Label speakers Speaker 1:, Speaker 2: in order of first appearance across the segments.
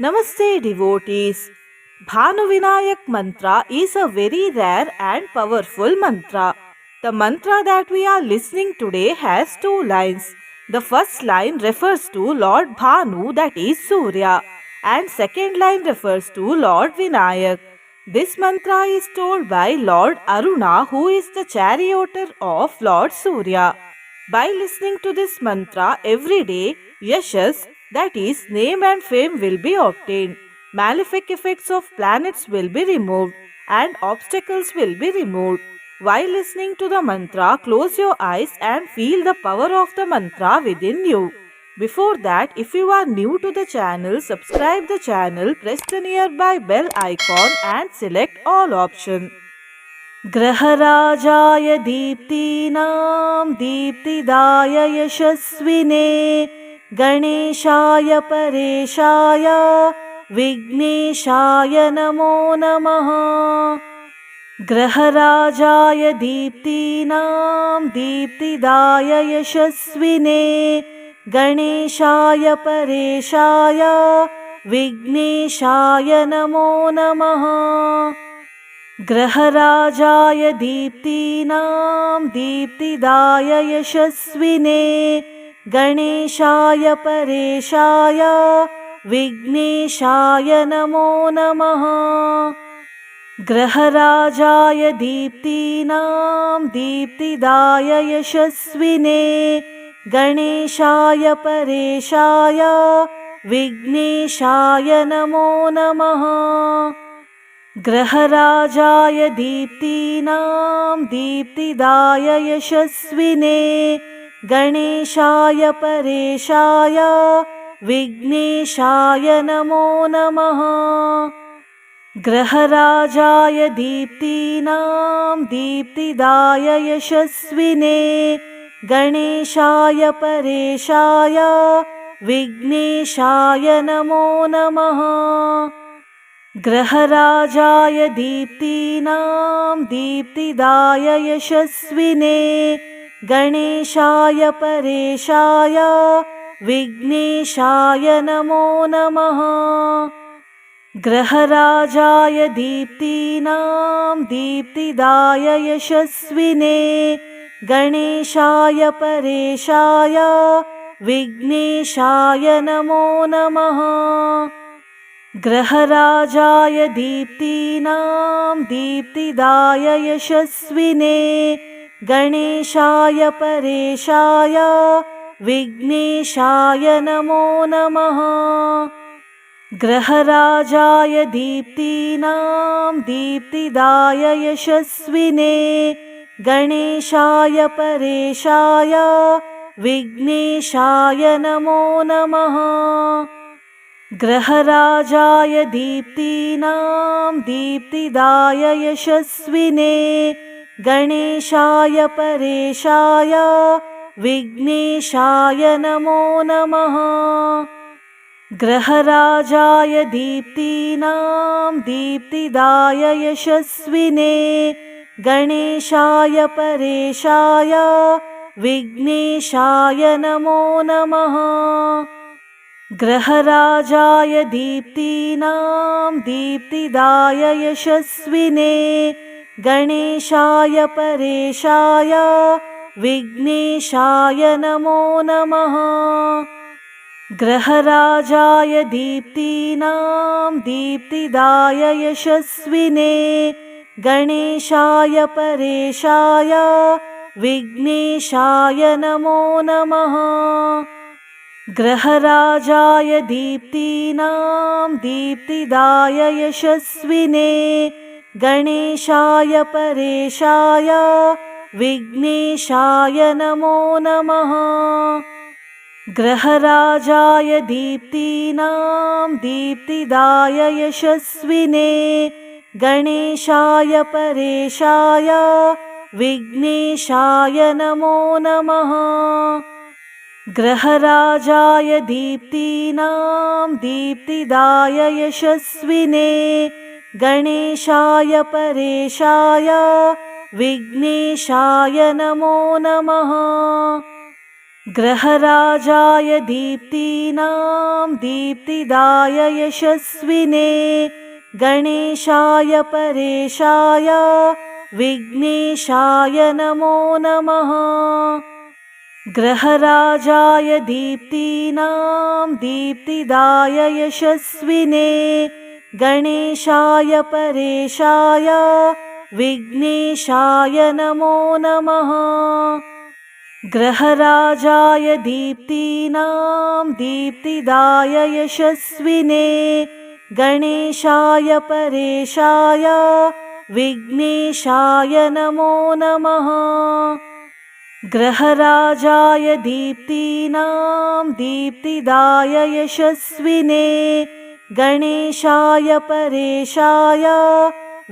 Speaker 1: Namaste devotees. Bhanuvinayak mantra is a very rare and powerful mantra. The mantra that we are listening today has two lines. The first line refers to Lord Bhanu, that is Surya, and second line refers to Lord Vinayak. This mantra is told by Lord Aruna, who is the charioteer of Lord Surya. By listening to this mantra every day, yashas, that is, name and fame, will be obtained. Malefic effects of planets will be removed and obstacles will be removed. While listening to the mantra, close your eyes and feel the power of the mantra within you. Before that, if you are new to the channel, subscribe the channel, press the nearby bell icon and select all option. ग्रहराजाय दीप्तीनां दीप्तिदाय यशस्विने गणेशाय परेशाय विघ्नेशाय नमो नमः। ग्रहराजाय दीप्तीनां दीप्तिदाय यशस्विने गणेशाय परेशाय विघ्नेशाय नमो नमः। ग्रहराजाय दीप्तीनां दीप्तिदाय यशस्विने गणेशाय परेशाय विघ्नेशाय नमो नमः। ग्रहराजाय दीप्तीनां दीप्तिदाय यशस्विने गणेशाय परेशाय विघ्नेशाय नमो नमः। ग्रहराजाय दीप्तीनां दीप्तिदाय यशस्विने गणेशाय परेशाय विघ्नेशाय नमो नमः। ग्रहराजाय दीप्तीनां दीप्तिदाय यशस्विने गणेशाय परेशाय विघ्नेशाय नमो नमः। ग्रहराजाय दीप्तीनां दीप्तिदाय यशस्विने गणेशाय परेशाय विघ्नेशाय नमो नमः। ग्रहराजाय दीप्तीनां दीप्तिदाय यशस्विने गणेशाय परेशाय विघ्नेशाय नमो नमः। ग्रहराजाय दीप्तीनां दीप्तिदाय यशस्विने गणेशाय परेशाय विघ्नेशाय नमो नमः। ग्रहराजाय दीप्तीनां दीप्तिदाय यशस्विने गणेशाय परेशाय विघ्नेशाय नमो नमः। ग्रहराजाय दीप्तीनां दीप्तिदाय यशस्विने गणेशाय परेशाय विघ्नेशाय नमो नमः। ग्रहराजाय दीप्तीनां दीप्तिदाय यशस्विने गणेशाय परेशाय विघ्नेशाय नमो नमः। ग्रहराजाय दीप्तीनां दीप्तिदाय यशस्विने गणेशाय परेशाय विघ्नेशाय नमो नमः। ग्रहराजाय दीप्तीनां दीप्तिदाय यशस्विने गणेशाय परेशाय विघ्नेशाय नमो नमः। ग्रहराजाय दीप्तीनां दीप्तिदाय यशस्विने गणेशाय परेशाय विघ्नेशाय नमो नमः। ग्रहराजाय दीप्तीनां दीप्तिदाय यशस्विने गणेशाय परेशाय विघ्नेशाय नमो नमः। ग्रहराजाय दीप्तीनां दीप्तिदाय यशस्विने गणेशाय परेशाय विघ्नेशाय नमो नमः। ग्रहराजाय दीप्तीनां दीप्तिदाय यशस्विने गणेशाय परेशाय विघ्नेशाय नमो नमः। ग्रहराजाय दीप्तीनां दीप्तिदाय यशस्विने गणेशाय परेशाय विघ्नेशाय नमो नमः। ग्रहराजाय दीप्तीनां दीप्तिदाय यशस्विने गणेशाय परेशाय विघ्नेशाय नमो नमः। ग्रहराजाय दीप्तीनां दीप्तिदाय यशस्विने गणेशाय परेशाय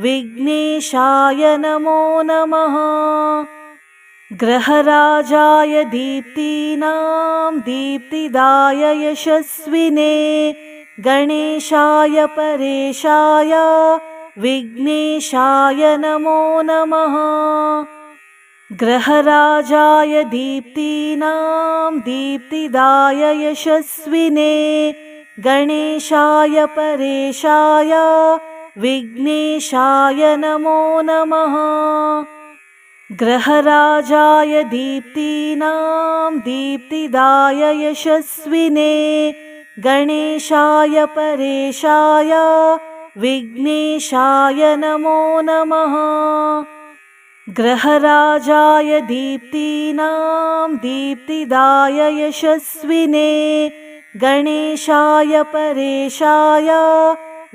Speaker 1: विघ्नेशाय नमो नमः। ग्रहराजाय दीप्तीनां दीप्तिदाय यशस्विने गणेशाय परेशाय विघ्नेशाय नमो नमः। ग्रहराजाय दीप्तीनां दीप्तिदाय यशस्विने गणेशाय परेशाय विघ्नेशाय नमो नमः। ग्रहराजाय दीप्तीनां दीप्तिदाय यशस्विने गणेशाय परेशाय विघ्नेशाय नमो नमः। ग्रहराजाय दीप्तीनां दीप्तिदाय यशस्विने गणेशाय परेशाय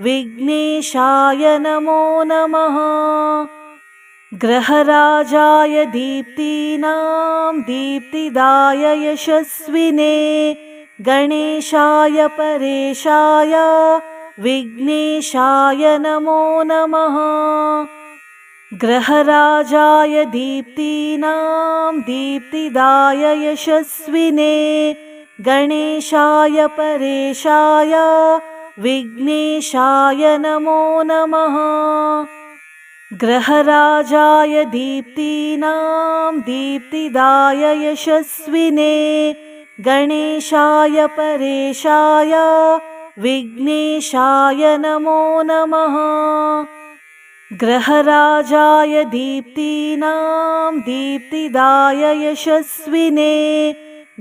Speaker 1: विघ्नेशाय नमो नमः। ग्रहराजाय दीप्तीनां दीप्तिदाय यशस्विने गणेशाय परेशाय विघ्नेशाय नमो नमः। ग्रहराजाय दीप्तीनां दीप्तिदाय यशस्विने गणेशाय परेशाय विघ्नेशाय नमो नमः। ग्रहराजाय दीप्तीनां दीप्तिदाय यशस्विने गणेशाय परेशाय विघ्नेशाय नमो नमः। ग्रहराजाय दीप्तीनां दीप्तिदाय यशस्विने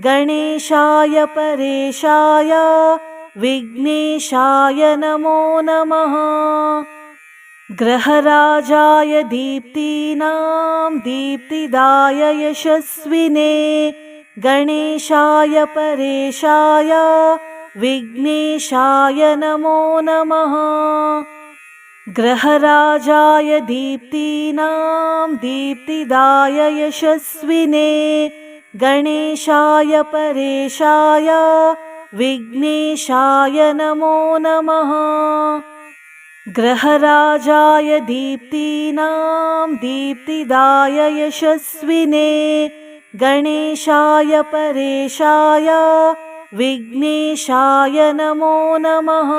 Speaker 1: गणेशाय परेशाय विघ्नेशाय नमो नमः। ग्रहराजाय दीप्तीनां दीप्तिदाय यशस्विने गणेशाय परेशाय विघ्नेशाय नमो नमः। ग्रहराजाय दीप्तीनां दीप्तिदाय यशस्विने गणेशाय परेशाय विघ्नेशाय नमो नमः। ग्रहराजाय दीप्तीनां दीप्तिदाय यशस्विने गणेशाय परेशाय विघ्नेशाय नमो नमः।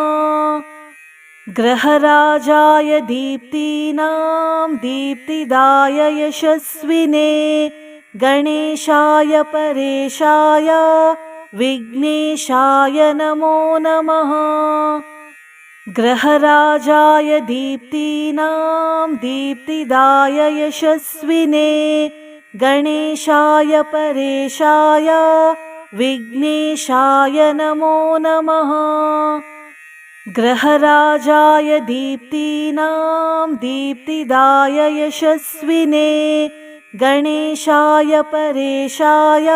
Speaker 1: ग्रहराजाय दीप्तीनां दीप्तिदाय यशस्विने गणेशाय परेशाय विघ्नेशाय नमो नमः। ग्रहराजाय दीप्तीनां दीप्तिदाय यशस्विने गणेशाय परेशाय विघ्नेशाय नमो नमः। ग्रहराजाय दीप्तीनां दीप्तिदाय यशस्विने गणेशाय परेशाय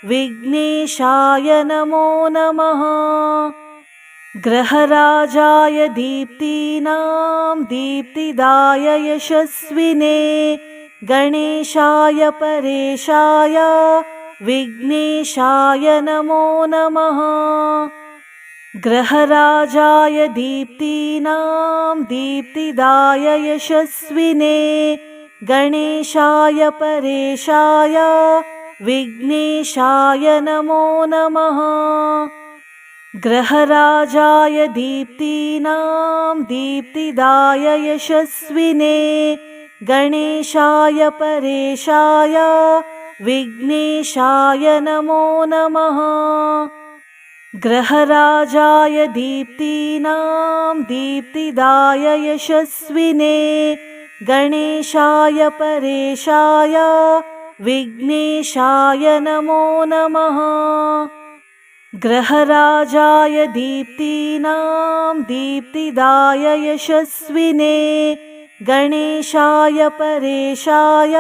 Speaker 1: विघ्नेशाय नमो नमः। ग्रहराजाय दीप्तीनां दीप्तिदाय यशस्विने गणेशाय परेशाय विघ्नेशाय नमो नमः। ग्रहराजाय दीप्तीनां दीप्तिदाय यशस्विने गणेशाय परेशाय विघ्नेशाय नमो नमः। ग्रहराजाय दीप्तीनां दीप्तिदाय यशस्विने गणेशाय परेशाय विघ्नेशाय नमो नमः। ग्रहराजाय दीप्तीनां दीप्तिदाय यशस्विने गणेशाय परेशाय विघ्नेशाय नमो नमः। ग्रहराजाय दीप्तीनां दीप्तिदाय यशस्विने गणेशाय परेशाय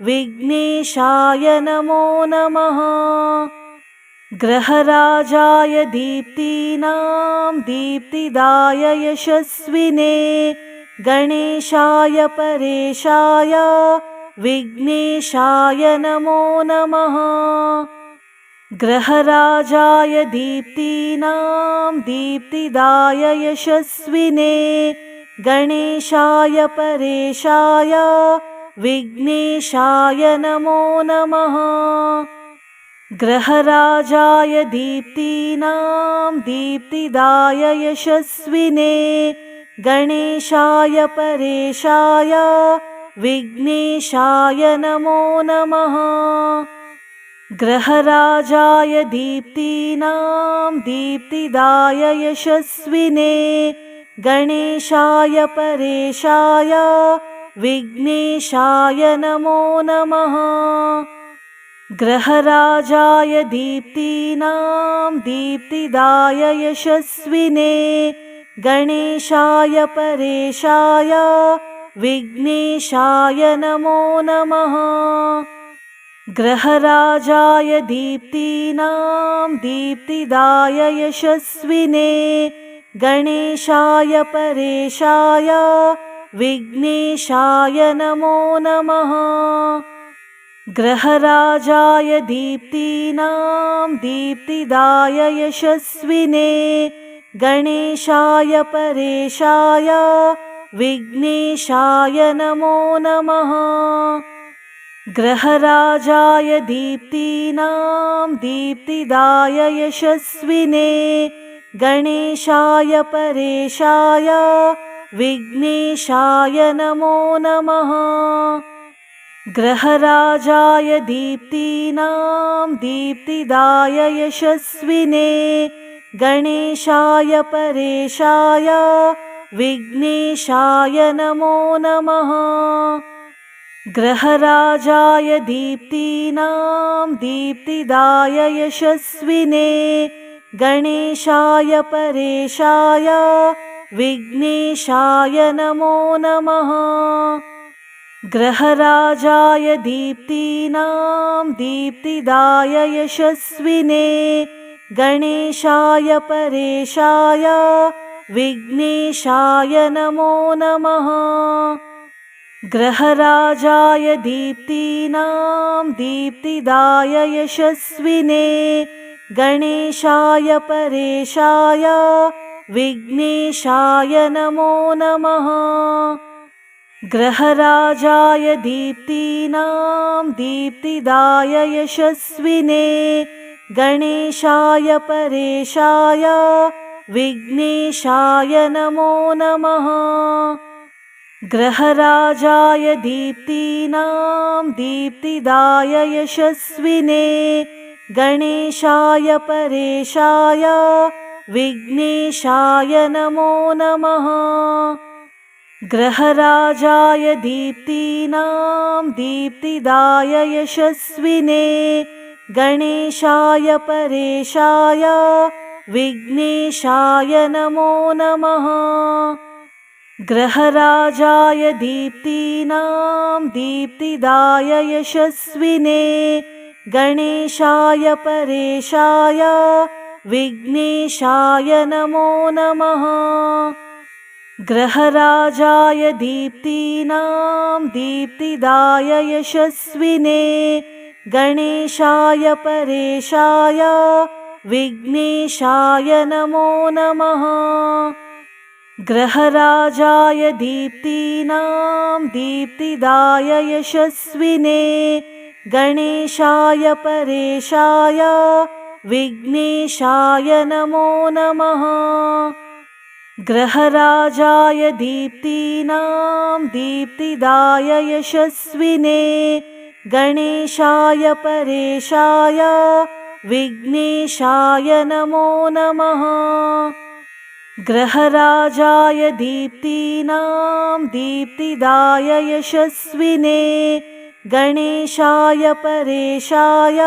Speaker 1: विघ्नेशाय नमो नमः। ग्रहराजाय दीप्तीनां दीप्तिदाय यशस्विने गणेशाय परेशाय विघ्नेशाय नमो नमः। ग्रहराजाय दीप्तीनां दीप्तिदाय यशस्विने गणेशाय परेशाय विघ्नेशाय नमो नमः। ग्रहराजाय दीप्तीनां दीप्तिदाय यशस्विने गणेशाय परेशाय विघ्नेशाय नमो नमः। ग्रहराजाय दीप्तीनां दीप्तिदाय यशस्विने गणेशाय परेशाय विघ्नेशाय नमो नमः। ग्रहराजाय दीप्तीनां दीप्तिदाय यशस्विने गणेशाय परेशाय विघ्नेशाय नमो नमः। ग्रहराजाय दीप्तीनां दीप्तिदाय यशस्विने गणेशाय परेशाय विघ्नेशाय नमो नमः। ग्रहराजाय दीप्तीनां दीप्तिदाय यशस्विने गणेशाय परेशाय विघ्नेशाय नमो नमः। ग्रहराजाय दीप्तीनां दीप्तिदाय यशस्विने गणेशाय परेशाय विघ्नेशाय नमो नमः। ग्रहराजाय दीप्तीनां दीप्तिदाय यशस्विने गणेशाय परेशाय विघ्नेशाय नमो नमः। ग्रहराजाय दीप्तीनां दीप्तिदाय यशस्विने गणेशाय परेशाय विघ्नेशाय नमो नमः। ग्रहराजाय दीप्तीनां दीप्तिदाय यशस्विने गणेशाय परेशाय विघ्नेशाय नमो नमः। ग्रहराजाय दीप्तीनां दीप्तिदाय यशस्विने गणेशाय परेशाय विघ्नेशाय नमो नमः। ग्रहराजाय दीप्तीनां दीप्तिदाय यशस्विने गणेशाय परेशाय विघ्नेशाय नमो नमः। ग्रहराजाय दीप्तीनां दीप्तिदाय यशस्विने गणेशाय परेशाय विघ्नेशाय नमो नमः। ग्रहराजाय दीप्तीनां दीप्तिदाय यशस्विने गणेशाय परेशाय विघ्नेशाय नमो नमः। ग्रहराजाय दीप्तीनां दीप्तिदाय यशस्विने गणेशाय परेशाय विघ्नेशाय नमो नमः। ग्रहराजाय दीप्तीनां दीप्तिदाय यशस्विने गणेशाय परेशाय विघ्नेशाय नमो नमः। ग्रहराजाय दीप्तीनां दीप्तिदाय यशस्विने गणेशाय परेशाय विघ्नेशाय नमो नमः। ग्रहराजाय दीप्तीनां दीप्तिदाय यशस्विने गणेशाय परेशाय विघ्नेशाय नमो नमः। ग्रहराजाय दीप्तीनां दीप्तिदाय यशस्विने गणेशाय परेशाय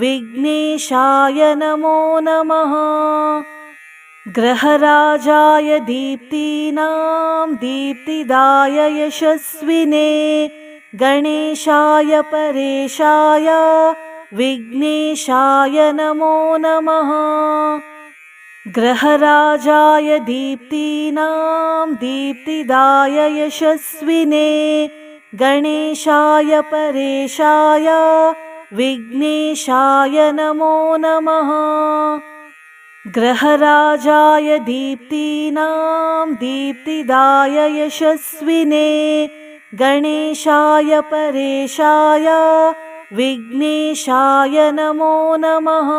Speaker 1: विघ्नेशाय नमो नमः। ग्रहराजाय दीप्तीनां दीप्तिदाय यशस्विने गणेशाय परेशाय विघ्नेशाय नमो नमः। ग्रहराजाय दीप्तीनां दीप्तिदाय यशस्विने गणेशाय परेशाय विघ्नेशाय नमो नमः। ग्रहराजाय दीप्तीनां दीप्तिदाय यशस्विने गणेशाय परेशाय विघ्नेशाय नमो नमः।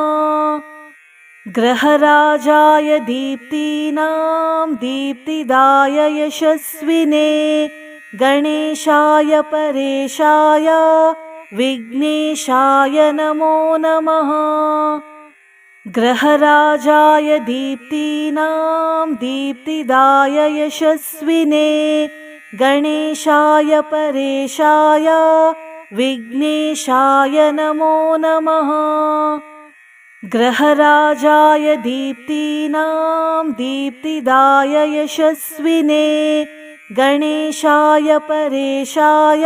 Speaker 1: ग्रहराजाय दीप्तीनां दीप्तिदाय यशस्विने गणेशाय परेशाय विघ्नेशाय नमो नमः। ग्रहराजाय दीप्तीनां दीप्तिदाय यशस्विने गणेशाय परेशाय विघ्नेशाय नमो नमः। ग्रहराजाय दीप्तीनां दीप्तिदाय यशस्विने गणेशाय परेशाय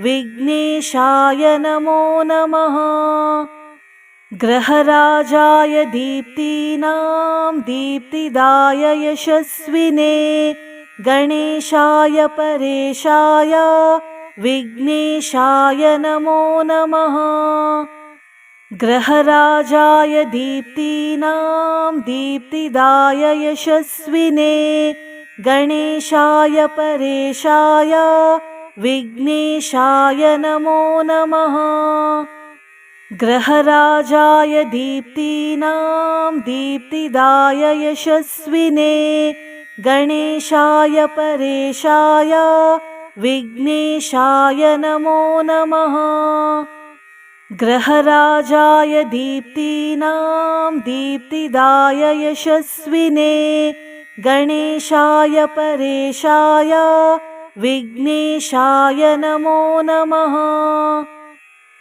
Speaker 1: विघ्नेशाय नमो नमः। ग्रहराजाय दीप्तीनां दीप्तिदाय यशस्विने गणेशाय परेशाय विघ्नेशाय नमो नमः। ग्रहराजाय दीप्तीनां दीप्तिदाय यशस्विने गणेशाय परेशाय विघ्नेशाय नमो नमः। ग्रहराजाय दीप्तीनां दीप्तिदाय यशस्विने गणेशाय परेशाय विघ्नेशाय नमो नमः। ग्रहराजाय दीप्तीनां दीप्तिदाय यशस्विने गणेशाय परेशाय विघ्नेशाय नमो नमः।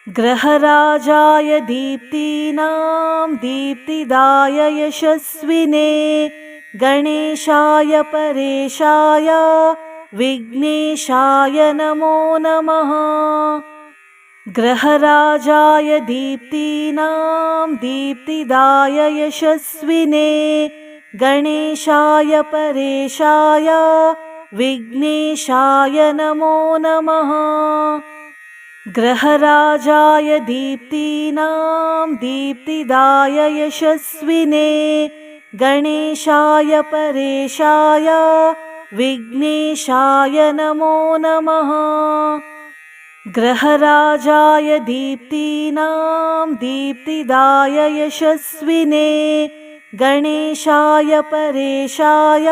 Speaker 1: ग्रहराजाय दीप्तीनां दीप्तिदाय यशस्विने गणेशाय परेशाय विघ्नेशाय नमो नमः। ग्रहराजाय दीप्तीनां दीप्तिदाय यशस्विने गणेशाय परेशाय विघ्नेशाय नमो नमः। ग्रहराजाय दीप्तीनां दीप्तिदाय यशस्विने गणेशाय परेशाय विघ्नेशाय नमो नमः। ग्रहराजाय दीप्तीनां दीप्तिदाय यशस्विने गणेशाय परेशाय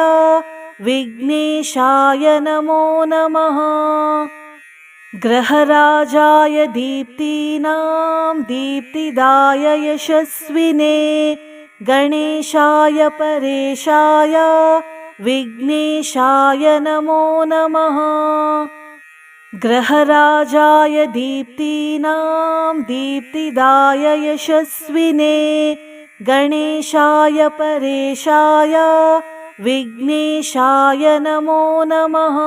Speaker 1: विघ्नेशाय नमो नमः। ग्रहराजाय दीप्तीनां दीप्तिदाय यशस्विने गणेशाय परेशाय विघ्नेशाय नमो नमः। ग्रहराजाय दीप्तीनां दीप्तिदाय यशस्विने गणेशाय परेशाय विघ्नेशाय नमो नमः।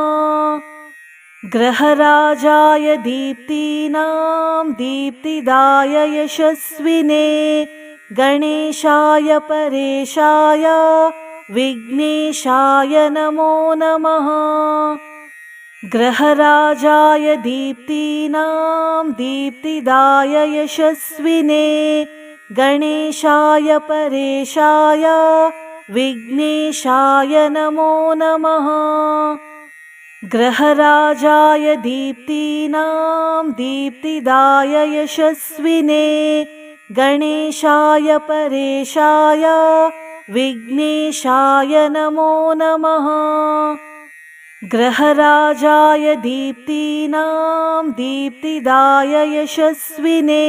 Speaker 1: ग्रहराजाय दीप्तीनां दीप्तिदाय यशस्विने गणेशाय परेशाय विघ्नेशाय नमो नमः। ग्रहराजाय दीप्तीनां दीप्तिदाय यशस्विने गणेशाय परेशाय विघ्नेशाय नमो नमः। ग्रहराजाय दीप्तीनां दीप्तिदाय यशस्विने गणेशाय परेशाय विघ्नेशाय नमो नमः। ग्रहराजाय दीप्तीनां दीप्तिदाय यशस्विने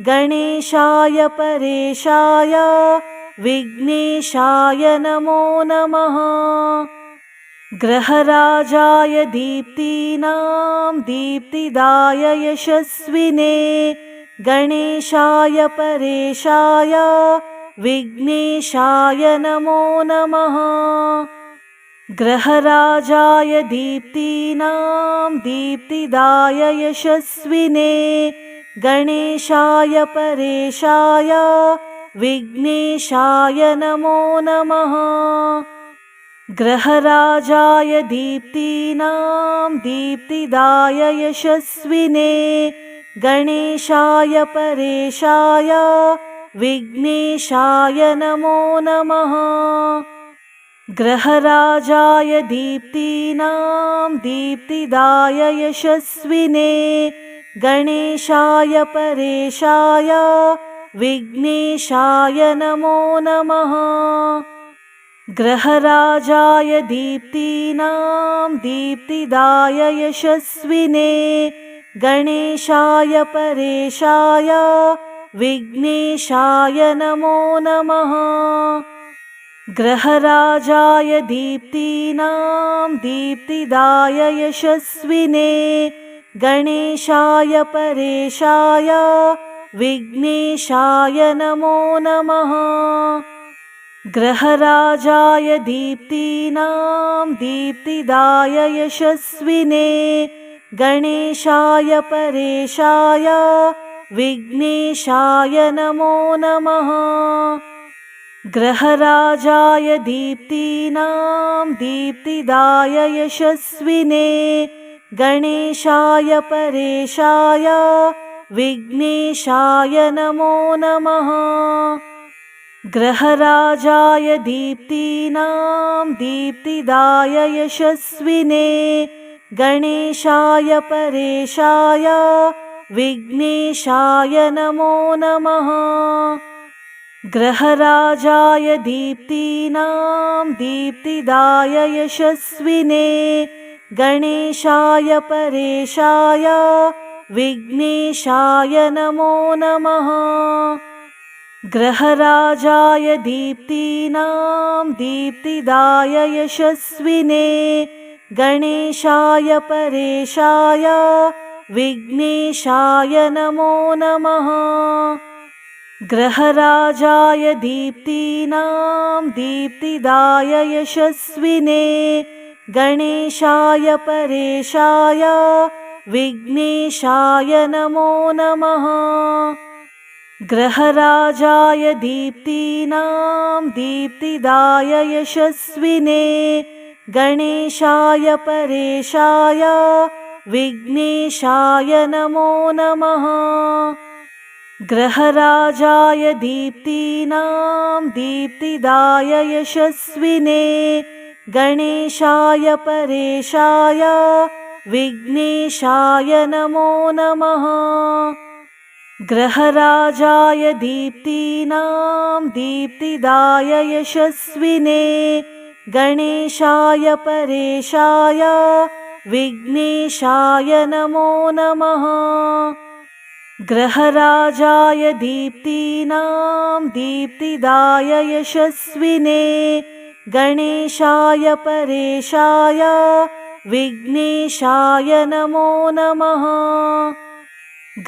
Speaker 1: गणेशाय परेशाय विघ्नेशाय नमो नमः। ग्रहराजाय दीप्तीनां दीप्तिदाय यशस्विने गणेशाय परेशाय विघ्नेशाय नमो नमः। ग्रहराजाय दीप्तीनां दीप्तिदाय यशस्विने गणेशाय परेशाय विघ्नेशाय नमो नमः। ग्रहराजाय दीप्तीनां दीप्तिदाय यशस्विने गणेशाय परेशाय विघ्नेशाय नमो नमः। ग्रहराजाय दीप्तीनां दीप्तिदाय यशस्विने गणेशाय परेशाय विघ्नेशाय नमो नमः। ग्रहराजाय दीप्तीनां दीप्तिदाय यशस्विने गणेशाय परेशाय विघ्नेशाय नमो नमः। ग्रहराजाय दीप्तीनां दीप्तिदाय यशस्विने गणेशाय परेशाय विघ्नेशाय नमो नमः। ग्रहराजाय दीप्तीनां दीप्तिदाय यशस्विने गणेशाय परेशाय विघ्नेशाय नमो नमः। ग्रहराजाय दीप्तीनां दीप्तिदाय यशस्विने गणेशाय परेशाय विघ्नेशाय नमो नमः। ग्रहराजाय दीप्तीनां दीप्तिदाय यशस्विने गणेशाय परेशाय विघ्नेशाय नमो नमः। ग्रहराजाय दीप्तीनां दीप्तिदाय यशस्विने गणेशाय परेशाय विघ्नेशाय नमो नमः। ग्रहराजाय दीप्तीनां दीप्तिदाय यशस्विने गणेशाय परेशाय विघ्नेशाय नमो नमः। ग्रहराजाय दीप्तीनां दीप्तिदाय यशस्विने गणेशाय परेशाय विघ्नेशाय नमो नमः। ग्रहराजाय दीप्तीनां दीप्तिदाय यशस्विने गणेशाय परेशाय विघ्नेशाय नमो नमः। ग्रहराजाय दीप्तीनां दीप्तिदाय यशस्विने गणेशाय परेशाय विघ्नेशाय नमो नमः। ग्रहराजाय दीप्तीनां दीप्तिदाय यशस्विने गणेशाय परेशाय विघ्नेशाय नमो नमः। ग्रहराजाय दीप्तीनां दीप्तिदाय यशस्विने गणेशाय परेशाय विघ्नेशाय नमो नमः।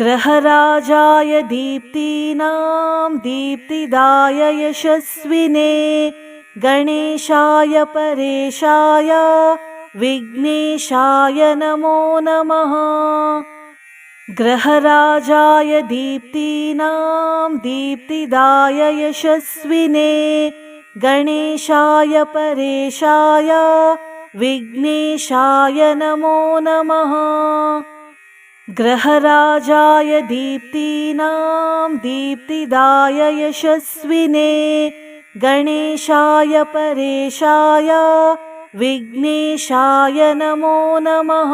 Speaker 1: ग्रहराजाय दीप्तीनां दीप्तिदाय यशस्विने गणेशाय परेशाय विघ्नेशाय नमो नमः। ग्रहराजाय दीप्तीनां दीप्तिदाय यशस्विने गणेशाय परेशाय विघ्नेशाय नमो नमः। ग्रहराजाय दीप्तीनां दीप्तिदाय यशस्विने गणेशाय परेशाय विघ्नेशाय नमो नमः।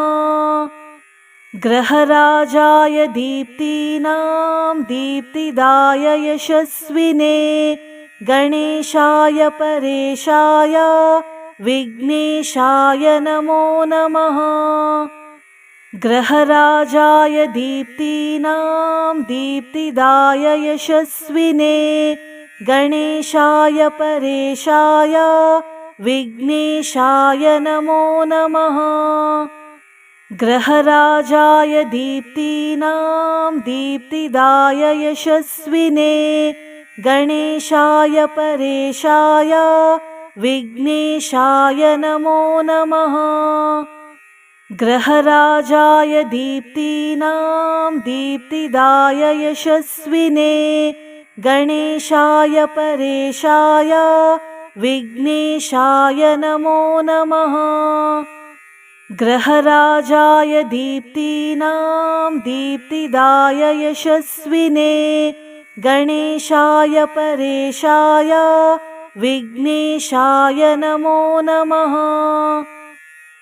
Speaker 1: ग्रहराजाय दीप्तीनां दीप्तिदाय यशस्विने गणेशाय परेशाय विघ्नेशाय नमो नमः। ग्रहराजाय दीप्तीनां दीप्तिदाय यशस्विने गणेशाय परेशाय विघ्नेशाय नमो नमः। ग्रहराजाय दीप्तीनां दीप्तिदाय यशस्विने गणेशाय परेशाय विघ्नेशाय नमो नमः। ग्रहराजाय दीप्तीनां दीप्तिदाय यशस्विने गणेशाय परेशाय विघ्नेशाय नमो नमः। ग्रहराजाय दीप्तीनां दीप्तिदाय यशस्विने गणेशाय परेशाय विघ्नेशाय नमो नमः। ग्रहराजाय दीप्तीनां दीप्तिदाय यशस्विने गणेशाय परेशाय विघ्नेशाय नमो नमः।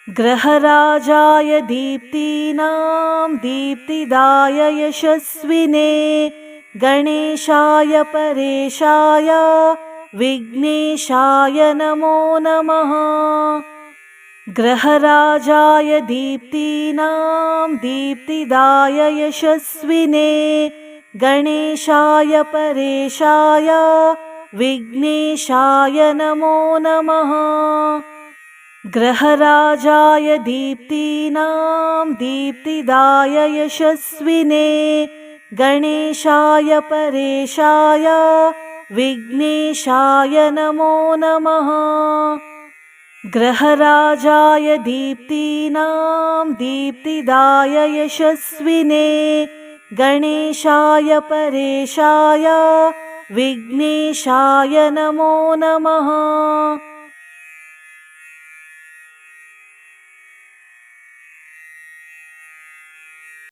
Speaker 1: ग्रहराजाय दीप्तीनां दीप्तिदाय यशस्विने गणेशाय परेशाय विघ्नेशाय नमो नमः। ग्रहराजाय दीप्तीनां दीप्तिदाय यशस्विने गणेशाय परेशाय विघ्नेशाय नमो नमः। ग्रहराजाय दीप्तीनां दीप्तिदाय यशस्विने गणेशाय परेशाय विघ्नेशाय नमो नमः। ग्रहराजाय दीप्तीनां दीप्तिदाय यशस्विने गणेशाय परेशाय विघ्नेशाय नमो नमः। ग्रहराजाय दीप्तीनां दीप्तिदाय यशस्विने गणेशाय परेशाय विघ्नेशाय नमो नमः। ग्रहराजाय दीप्तीनां दीप्तिदाय यशस्विने गणेशाय परेशाय विघ्नेशाय नमो नमः।